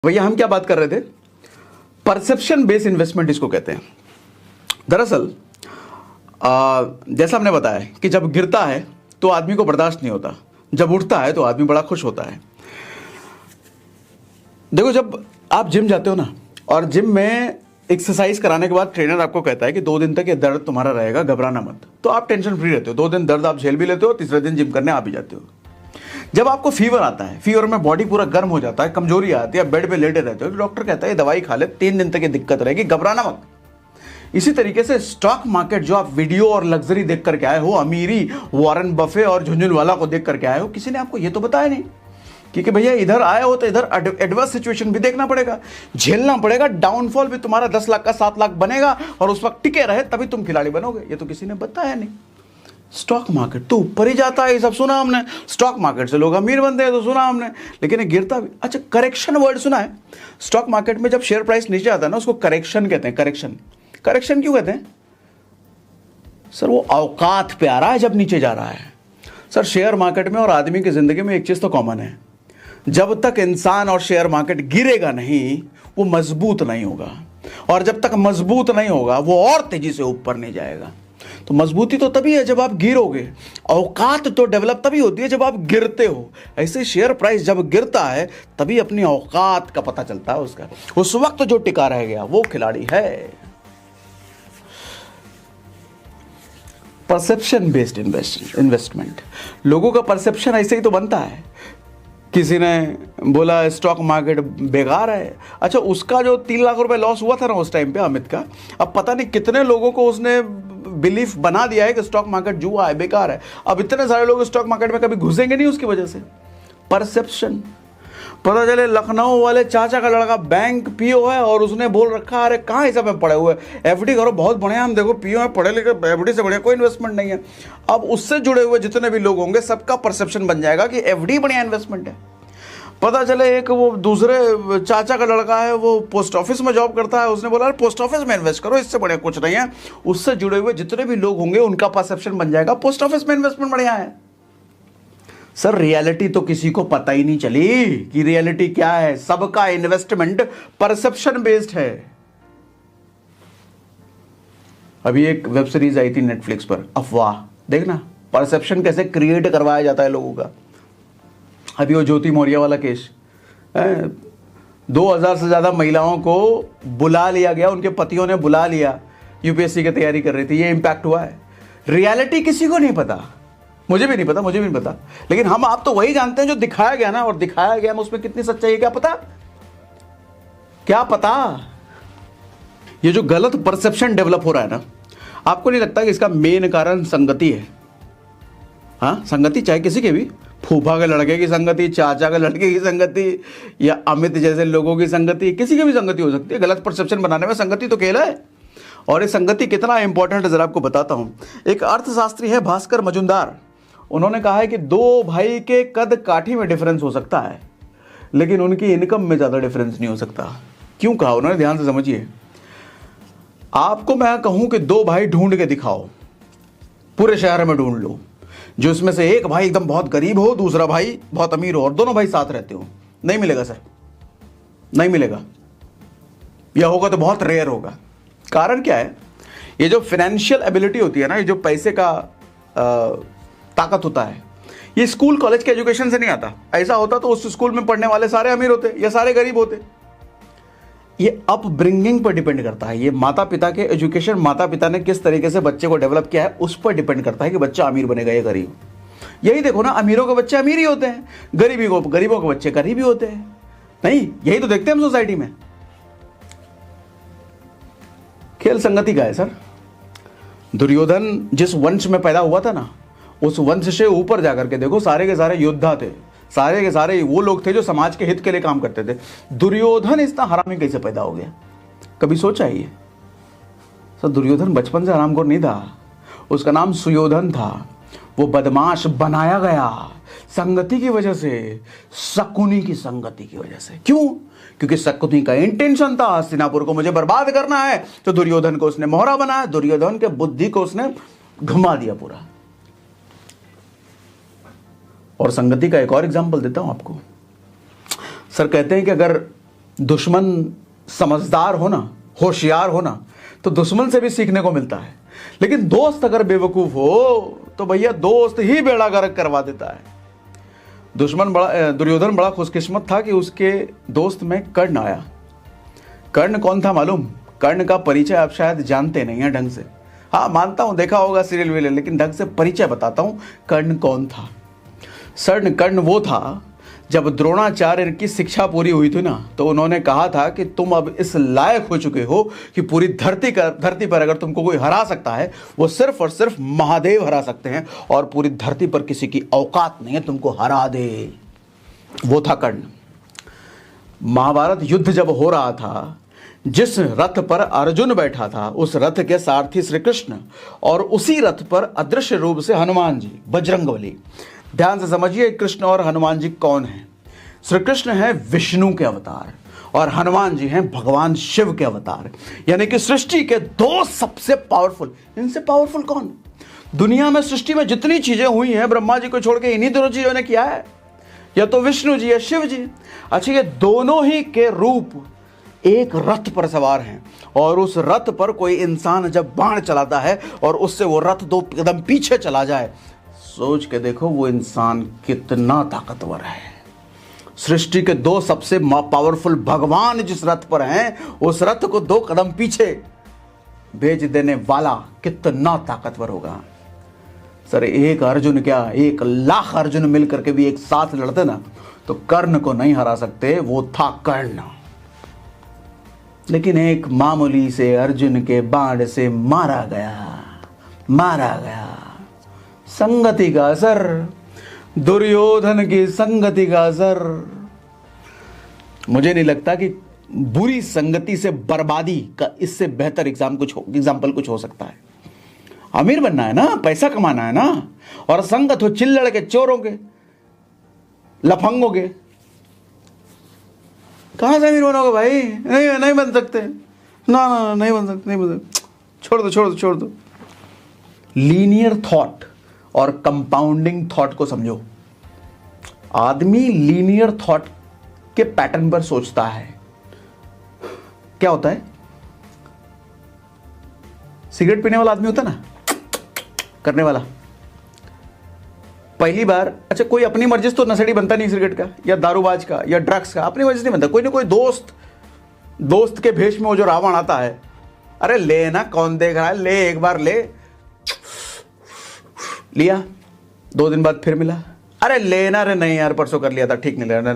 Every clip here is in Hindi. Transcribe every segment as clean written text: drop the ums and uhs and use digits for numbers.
भैया हम क्या बात कर रहे थे? परसेप्शन बेस्ड इन्वेस्टमेंट इसको कहते हैं। दरअसल जैसा हमने बताया कि जब गिरता है तो आदमी को बर्दाश्त नहीं होता, जब उठता है तो आदमी बड़ा खुश होता है। देखो, जब आप जिम जाते हो ना, और जिम में एक्सरसाइज कराने के बाद ट्रेनर आपको कहता है कि 2 दिन तक ये दर्द तुम्हारा रहेगा, घबराना मत, तो आप टेंशन फ्री रहते हो। 2 दिन दर्द आप झेल भी लेते हो, तीसरे दिन जिम करने आ भी जाते हो। जब आपको फीवर आता है, फीवर में बॉडी पूरा गर्म हो जाता है, कमजोरी आती है, बेड पे लेटे रहते हो, तो डॉक्टर कहता है दवाई खा ले, 3 दिन तक ये दिक्कत रहेगी, घबराना मत। इसी तरीके से स्टॉक मार्केट जो आप वीडियो और लग्जरी देख करके आए हो, अमीरी वॉरेन बफे और झुंझुनवाला को देख करके आए हो, किसी ने आपको ये तो बताया नहीं क्योंकि भैया इधर आए हो तो इधर एडवर्स सिचुएशन भी देखना पड़ेगा, झेलना पड़ेगा, डाउनफॉल भी तुम्हारा 10 लाख का 7 लाख बनेगा और उस वक्त टिके रहे तभी तुम खिलाड़ी बनोगे। ये तो किसी ने बताया नहीं। स्टॉक मार्केट तो ऊपर ही जाता है, ये सब सुना हमने। स्टॉक मार्केट से लोग अमीर बनते हैं तो सुना हमने, लेकिन ये गिरता भी। अच्छा, करेक्शन वर्ड सुना है? स्टॉक मार्केट में जब शेयर प्राइस नीचे आता है ना, उसको करेक्शन कहते हैं। करेक्शन करेक्शन क्यों कहते हैं सर? वो औकात पे आ रहा है जब नीचे जा रहा है। सर, शेयर मार्केट में और आदमी की जिंदगी में एक चीज तो कॉमन है, जब तक इंसान और शेयर मार्केट गिरेगा नहीं वो मजबूत नहीं होगा, और जब तक मजबूत नहीं होगा वो और तेजी से ऊपर नहीं जाएगा। तो मजबूती तो तभी है जब आप गिरोगे, औकात तो डेवलप तभी होती है जब आप गिरते हो। ऐसे शेयर प्राइस जब गिरता है तभी अपनी औकात का पता चलता है उसका। उस वक्त जो टिका रह गया वो खिलाड़ी है। परसेप्शन बेस्ड इन्वेस्टमेंट, लोगों का परसेप्शन ऐसे ही तो बनता है। किसी ने बोला स्टॉक मार्केट बेकार है, अच्छा उसका जो 3 लाख रुपए लॉस हुआ था ना उस टाइम पे अमित का, अब पता नहीं कितने लोगों को उसने बिलीफ बना दिया है कि स्टॉक मार्केट जुआ है, बेकार है। अब इतने सारे लोग स्टॉक मार्केट में कभी घुसेंगे नहीं उसकी वजह से। परसेप्शन। पता चले लखनऊ वाले चाचा का लड़का बैंक पीओ है और उसने बोल रखा अरे कहाँ ये सब में पड़े हुए, एफडी करो बहुत बढ़िया, हम देखो पीओ है, पढ़े लिखे, एफडी से बढ़िया कोई इन्वेस्टमेंट नहीं है। अब उससे जुड़े हुए जितने भी लोग होंगे सबका परसेप्शन बन जाएगा कि एफडी बढ़िया इन्वेस्टमेंट है। पता चले एक वो दूसरे चाचा का लड़का है, वो पोस्ट ऑफिस में जॉब करता है, उसने बोला पोस्ट ऑफिस में इन्वेस्ट करो, इससे बढ़िया कुछ नहीं है। उससे जुड़े हुए जितने भी लोग होंगे उनका परसेप्शन बन जाएगा पोस्ट ऑफिस में इन्वेस्टमेंट बढ़िया है। सर, रियलिटी तो किसी को पता ही नहीं चली कि रियलिटी क्या है। सबका इन्वेस्टमेंट परसेप्शन बेस्ड है। अभी एक वेब सीरीज आई थी नेटफ्लिक्स पर, अफवाह, देखना परसेप्शन कैसे क्रिएट करवाया जाता है लोगों का। अभी वो ज्योति मौर्य वाला केस, 2000 से ज्यादा महिलाओं को बुला लिया गया, उनके पतियों ने बुला लिया, यूपीएससी की तैयारी कर रही थी, ये इंपैक्ट हुआ है। रियलिटी किसी को नहीं पता, मुझे भी नहीं पता, लेकिन हम आप तो वही जानते हैं जो दिखाया गया ना, और दिखाया गया में उसमें कितनी सच्चाई है क्या पता। ये जो गलत परसेप्शन डेवलप हो रहा है ना, आपको नहीं लगता कि इसका मेन कारण संगति है? हाँ, संगति, चाहे किसी के भी, फूफा के लड़के की संगति, चाचा के लड़के की संगति, या अमित जैसे लोगों की संगति, किसी की भी संगति हो सकती है। गलत परसेप्शन बनाने में संगति तो खेल है। और ये संगति कितना इंपॉर्टेंट है जरा आपको बताता हूं। एक अर्थशास्त्री है भास्कर मजुमदार, उन्होंने कहा है कि 2 भाई के कद काठी में डिफरेंस हो सकता है लेकिन उनकी इनकम में ज्यादा डिफरेंस नहीं हो सकता। क्यों कहा उन्होंने? ध्यान से समझिए। आपको मैं कहूं कि 2 भाई ढूंढ के दिखाओ, पूरे शहर में ढूंढ लो, जो इसमें से एक भाई एकदम बहुत गरीब हो, दूसरा भाई बहुत अमीर हो, और दोनों भाई साथ रहते हो, नहीं मिलेगा सर, नहीं मिलेगा, या होगा तो बहुत रेयर होगा। कारण क्या है? ये जो फाइनेंशियल एबिलिटी होती है ना, ये जो पैसे का ताकत होता है, ये स्कूल कॉलेज के एजुकेशन से नहीं आता। ऐसा होता तो उस स्कूल में पढ़ने वाले सारे अमीर होते या सारे गरीब होते। ये अपब्रिंगिंग पर डिपेंड करता है। ये माता पिता के एजुकेशन, माता पिता ने किस तरीके से बच्चे को डेवलप किया है उस पर डिपेंड करता है कि बच्चा अमीर बनेगा या गरीब। यही देखो ना, अमीरों के बच्चे अमीर ही होते हैं, गरीबों के बच्चे गरीब ही होते हैं। नहीं, यही तो देखते हैं हम सोसाइटी में। खेल संगति का है सर। दुर्योधन जिस वंश में पैदा हुआ था ना, उस वंश से ऊपर जाकर के देखो, सारे के सारे योद्धा थे, सारे के सारे वो लोग थे जो समाज के हित के लिए काम करते थे। दुर्योधन इतना हरामी कैसे पैदा हो गया? कभी सोचा है ये? सर, दुर्योधन बचपन से हरामखोर नहीं था, उसका नाम सुयोधन था। वो बदमाश बनाया गया संगति की वजह से, शकुनी की संगति की वजह से। क्यों? क्योंकि शकुनी का इंटेंशन था हस्तिनापुर को मुझे बर्बाद करना है, तो दुर्योधन को उसने मोहरा बनाया, दुर्योधन के बुद्धि को उसने घुमा दिया पूरा। और संगति का एक और एग्जाम्पल देता हूं आपको। सर कहते हैं कि अगर दुश्मन समझदार हो ना, होशियार हो ना, तो दुश्मन से भी सीखने को मिलता है। लेकिन दोस्त अगर बेवकूफ हो तो भैया दोस्त ही बेड़ा गर्क करवा देता है। दुर्योधन बड़ा खुशकिस्मत था कि उसके दोस्त में कर्ण आया। कर्ण कौन था मालूम? कर्ण का परिचय आप शायद जानते नहीं हैं ढंग से। हाँ मानता हूं देखा होगा सीरियल वीरियल, लेकिन ढंग से परिचय बताता हूं। कर्ण कौन था? कर्ण वो था, जब द्रोणाचार्य की शिक्षा पूरी हुई थी ना, तो उन्होंने कहा था कि तुम अब इस लायक हो चुके हो कि पूरी धरती पर अगर तुमको कोई हरा सकता है, वो सिर्फ और सिर्फ महादेव हरा सकते हैं, और पूरी धरती पर किसी की औकात नहीं है तुमको हरा दे। वो था कर्ण। महाभारत युद्ध जब हो रहा था, जिस रथ पर अर्जुन बैठा था उस रथ के सारथी श्री कृष्ण, और उसी रथ पर अदृश्य रूप से हनुमान जी, बजरंगबली। ध्यान से समझिए कृष्ण और हनुमान जी कौन हैं। श्री कृष्ण है विष्णु के अवतार और हनुमान जी हैं भगवान शिव के अवतार, यानी कि सृष्टि के दो सबसे पावरफुल। इनसे पावरफुल कौन? दुनिया में सृष्टि में जितनी चीजें हुई हैं, ब्रह्मा जी को छोड़ के इन्हीं दोनों चीजों ने किया है, या तो विष्णु जी या शिव जी। अच्छा, ये दोनों ही के रूप एक रथ पर सवार हैं, और उस रथ पर कोई इंसान जब बाण चलाता है और उससे वो रथ 2 कदम पीछे चला जाए, सोच के देखो वो इंसान कितना ताकतवर है। सृष्टि के 2 सबसे पावरफुल भगवान जिस रथ पर हैं, उस रथ को 2 कदम पीछे भेज देने वाला कितना ताकतवर होगा। सर एक अर्जुन क्या, 1 लाख अर्जुन मिलकर के भी एक साथ लड़ते ना, तो कर्ण को नहीं हरा सकते। वो था कर्ण। लेकिन एक मामूली से अर्जुन के बाण से मारा गया। संगति का असर, दुर्योधन की संगति का असर। मुझे नहीं लगता कि बुरी संगति से बर्बादी का इससे बेहतर एग्जाम्पल कुछ हो सकता है। अमीर बनना है ना, पैसा कमाना है ना, और संगत हो चिल्लड़ के, चोरों के, लफंगों के, कहां से अमीर बनोगे भाई? नहीं बन सकते ना, नहीं बन सकते। छोड़ दो। लीनियर थॉट और कंपाउंडिंग थॉट को समझो। आदमी लीनियर थॉट के पैटर्न पर सोचता है। क्या होता है? सिगरेट पीने वाला आदमी होता ना, करने वाला, पहली बार, अच्छा कोई अपनी मर्जी से तो नशेड़ी बनता नहीं सिगरेट का, या दारूबाज का, या ड्रग्स का, अपनी मर्जी से नहीं बनता। कोई ना कोई दोस्त के भेष में वो जो रावण आता है, अरे ले ना, कौन देख रहा है, ले एक बार ले लिया, 2 दिन बाद फिर मिला, अरे लेना, अरे नहीं यार परसों कर लिया था, ठीक नहीं लगा,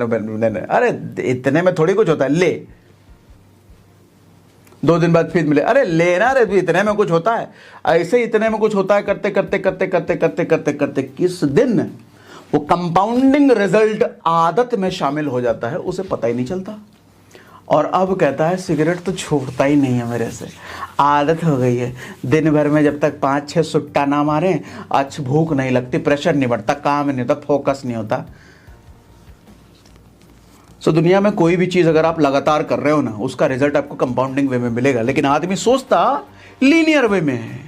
अरे इतने में थोड़ी कुछ होता है, ले। 2 दिन बाद फिर मिले, अरे लेना, अरे इतने में कुछ होता है। ऐसे इतने में कुछ होता है, करते किस दिन वो कंपाउंडिंग रिजल्ट आदत में शामिल हो जाता है, उसे पता ही नहीं चलता। और अब कहता है सिगरेट तो छोड़ता ही नहीं है मेरे से, आदत हो गई है। दिन भर में जब तक 5-6 सुट्टा ना मारे, आज भूख नहीं लगती, प्रेशर नहीं बढ़ता, काम नहीं होता, फोकस नहीं होता। सो दुनिया में कोई भी चीज अगर आप लगातार कर रहे हो ना, उसका रिजल्ट आपको कंपाउंडिंग वे में मिलेगा। लेकिन आदमी सोचता लीनियर वे में है।